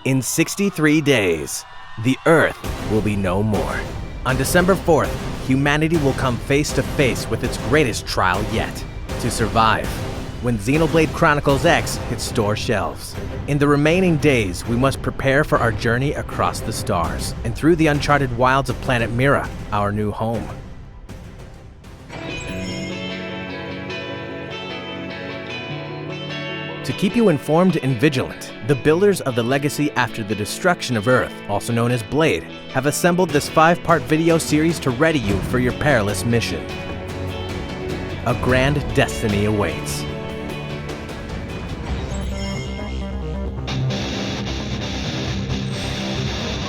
In 63 days, the Earth will be no more. On December 4th, humanity will come face to face with its greatest trial yet, to survive, when Xenoblade Chronicles X hits store shelves. In the remaining days, we must prepare for our journey across the stars and through the uncharted wilds of planet Mira, our new home. To keep you informed and vigilant, the builders of the legacy after the destruction of Earth, also known as Blade, have assembled this 5-part video series to ready you for your perilous mission. A grand destiny awaits.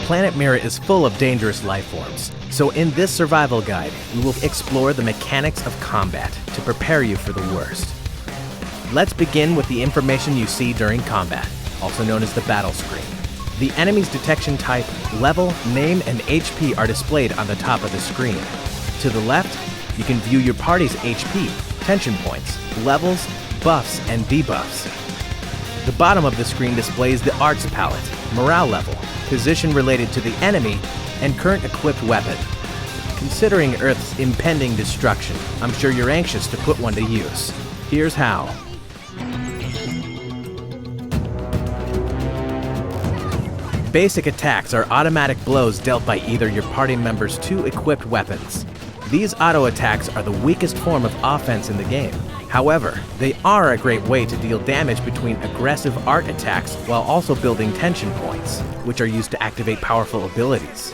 Planet Mira is full of dangerous life forms, so in this survival guide, we will explore the mechanics of combat to prepare you for the worst. Let's begin with the information you see during combat, also known as the battle screen. The enemy's detection type, level, name, and HP are displayed on the top of the screen. To the left, you can view your party's HP, tension points, levels, buffs, and debuffs. The bottom of the screen displays the arts palette, morale level, position related to the enemy, and current equipped weapon. Considering Earth's impending destruction, I'm sure you're anxious to put one to use. Here's how. Basic attacks are automatic blows dealt by either your party member's 2 equipped weapons. These auto attacks are the weakest form of offense in the game. However, they are a great way to deal damage between aggressive art attacks while also building tension points, which are used to activate powerful abilities.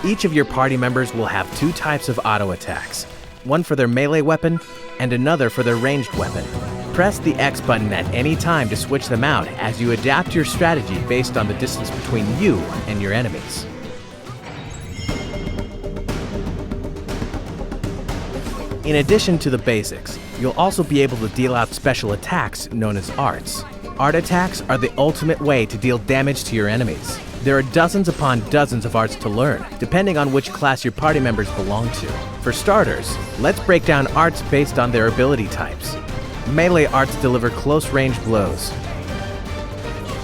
Each of your party members will have 2 types of auto attacks, one for their melee weapon and another for their ranged weapon. Press the X button at any time to switch them out as you adapt your strategy based on the distance between you and your enemies. In addition to the basics, you'll also be able to deal out special attacks known as arts. Art attacks are the ultimate way to deal damage to your enemies. There are dozens upon dozens of arts to learn, depending on which class your party members belong to. For starters, let's break down arts based on their ability types. Melee arts deliver close-range blows.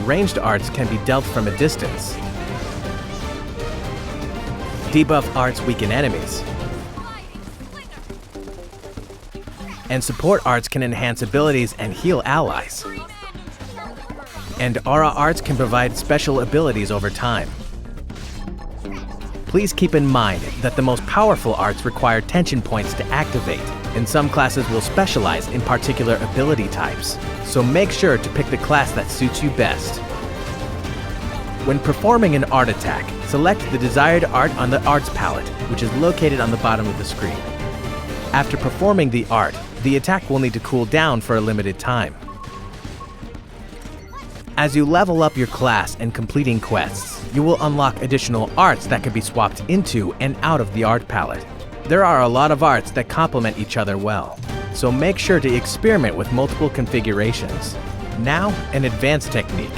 Ranged arts can be dealt from a distance. Debuff arts weaken enemies. And support arts can enhance abilities and heal allies. And aura arts can provide special abilities over time. Please keep in mind that the most powerful arts require tension points to activate, and some classes will specialize in particular ability types, so make sure to pick the class that suits you best. When performing an art attack, select the desired art on the arts palette, which is located on the bottom of the screen. After performing the art, the attack will need to cool down for a limited time. As you level up your class and completing quests, you will unlock additional arts that can be swapped into and out of the art palette. There are a lot of arts that complement each other well, so make sure to experiment with multiple configurations. Now, an advanced technique.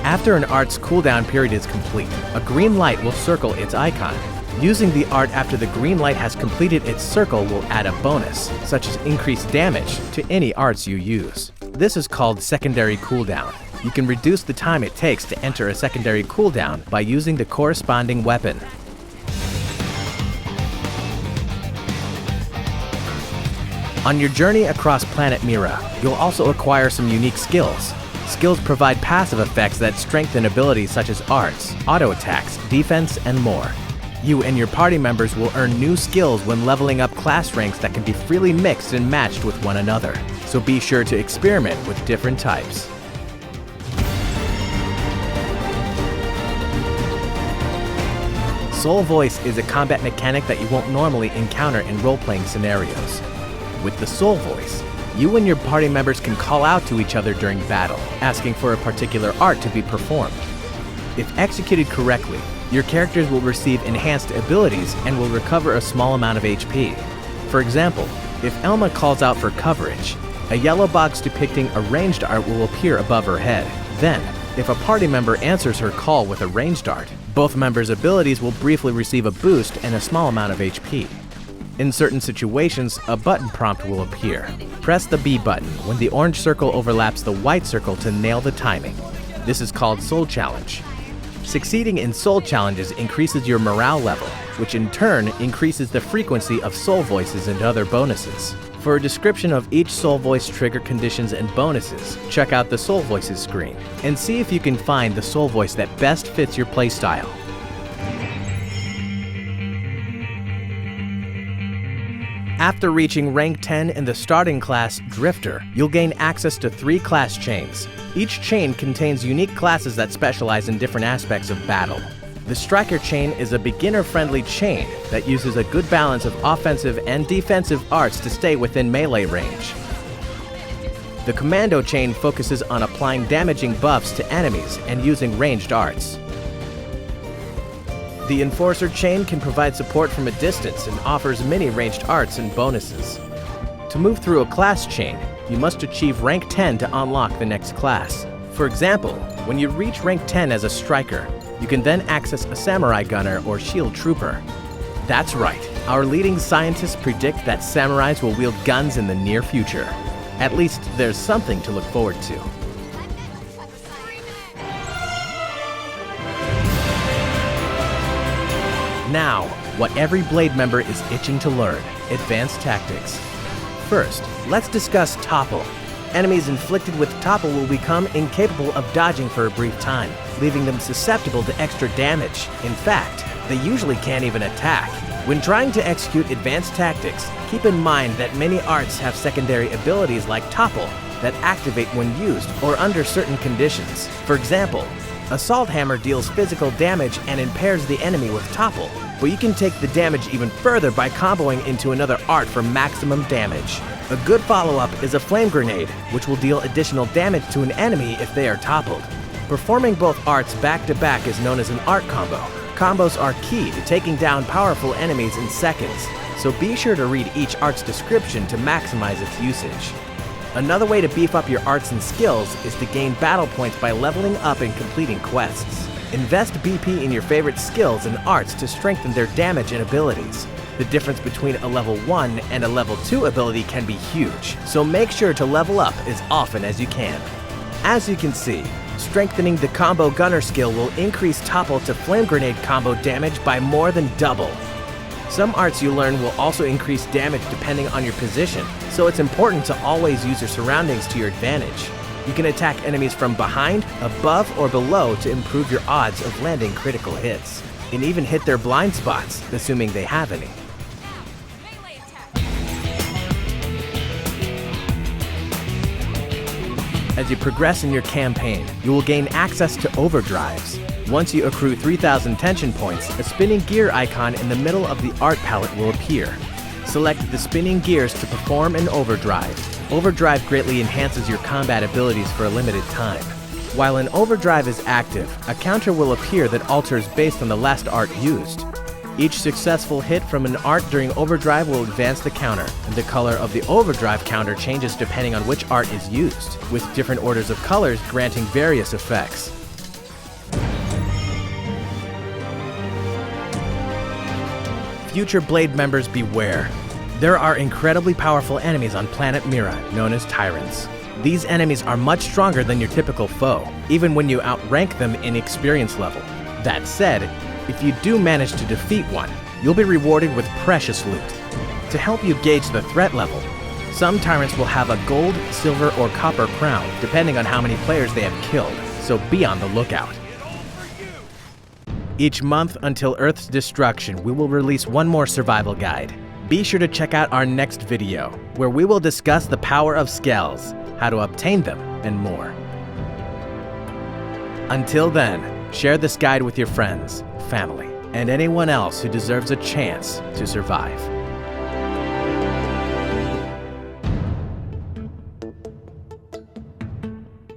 After an art's cooldown period is complete, a green light will circle its icon. Using the art after the green light has completed its circle will add a bonus, such as increased damage, to any arts you use. This is called secondary cooldown. You can reduce the time it takes to enter a secondary cooldown by using the corresponding weapon. On your journey across planet Mira, you'll also acquire some unique skills. Skills provide passive effects that strengthen abilities such as arts, auto attacks, defense, and more. You and your party members will earn new skills when leveling up class ranks that can be freely mixed and matched with one another, so be sure to experiment with different types. Soul Voice is a combat mechanic that you won't normally encounter in role-playing scenarios. With the Soul Voice, you and your party members can call out to each other during battle, asking for a particular art to be performed. If executed correctly, your characters will receive enhanced abilities and will recover a small amount of HP. For example, if Elma calls out for coverage, a yellow box depicting a ranged art will appear above her head. Then, if a party member answers her call with a ranged art, both members' abilities will briefly receive a boost and a small amount of HP. In certain situations, a button prompt will appear. Press the B button when the orange circle overlaps the white circle to nail the timing. This is called Soul Challenge. Succeeding in soul challenges increases your morale level, which in turn increases the frequency of soul voices and other bonuses. For a description of each soul voice trigger conditions and bonuses, check out the soul voices screen and see if you can find the soul voice that best fits your playstyle. After reaching rank 10 in the starting class Drifter, you'll gain access to 3 class chains. Each chain contains unique classes that specialize in different aspects of battle. The Striker chain is a beginner-friendly chain that uses a good balance of offensive and defensive arts to stay within melee range. The Commando chain focuses on applying damaging buffs to enemies and using ranged arts. The Enforcer chain can provide support from a distance and offers many ranged arts and bonuses. To move through a class chain, you must achieve rank 10 to unlock the next class. For example, when you reach rank 10 as a Striker, you can then access a Samurai Gunner or Shield Trooper. That's right, our leading scientists predict that samurais will wield guns in the near future. At least there's something to look forward to. Now, what every Blade member is itching to learn: advanced tactics. First, let's discuss Topple. Enemies inflicted with Topple will become incapable of dodging for a brief time, leaving them susceptible to extra damage. In fact, they usually can't even attack. When trying to execute advanced tactics, keep in mind that many arts have secondary abilities like Topple that activate when used or under certain conditions. For example, Assault Hammer deals physical damage and impairs the enemy with Topple, but you can take the damage even further by comboing into another art for maximum damage. A good follow-up is a Flame Grenade, which will deal additional damage to an enemy if they are toppled. Performing both arts back-to-back is known as an art combo. Combos are key to taking down powerful enemies in seconds, so be sure to read each art's description to maximize its usage. Another way to beef up your arts and skills is to gain battle points by leveling up and completing quests. Invest BP in your favorite skills and arts to strengthen their damage and abilities. The difference between a level 1 and a level 2 ability can be huge, so make sure to level up as often as you can. As you can see, strengthening the Combo Gunner skill will increase Topple to Flame Grenade combo damage by more than double. Some arts you learn will also increase damage depending on your position, so it's important to always use your surroundings to your advantage. You can attack enemies from behind, above, or below to improve your odds of landing critical hits, and even hit their blind spots, assuming they have any. As you progress in your campaign, you will gain access to Overdrives. Once you accrue 3,000 tension points, a spinning gear icon in the middle of the art palette will appear. Select the spinning gears to perform an Overdrive. Overdrive greatly enhances your combat abilities for a limited time. While an Overdrive is active, a counter will appear that alters based on the last art used. Each successful hit from an art during Overdrive will advance the counter, and the color of the Overdrive counter changes depending on which art is used, with different orders of colors granting various effects. Future Blade members beware. There are incredibly powerful enemies on planet Mira, known as Tyrants. These enemies are much stronger than your typical foe, even when you outrank them in experience level. That said, if you do manage to defeat one, you'll be rewarded with precious loot. To help you gauge the threat level, some Tyrants will have a gold, silver, or copper crown, depending on how many players they have killed, so be on the lookout. Each month until Earth's destruction, we will release one more survival guide. Be sure to check out our next video, where we will discuss the power of Skells, how to obtain them, and more. Until then, share this guide with your friends, family, and anyone else who deserves a chance to survive.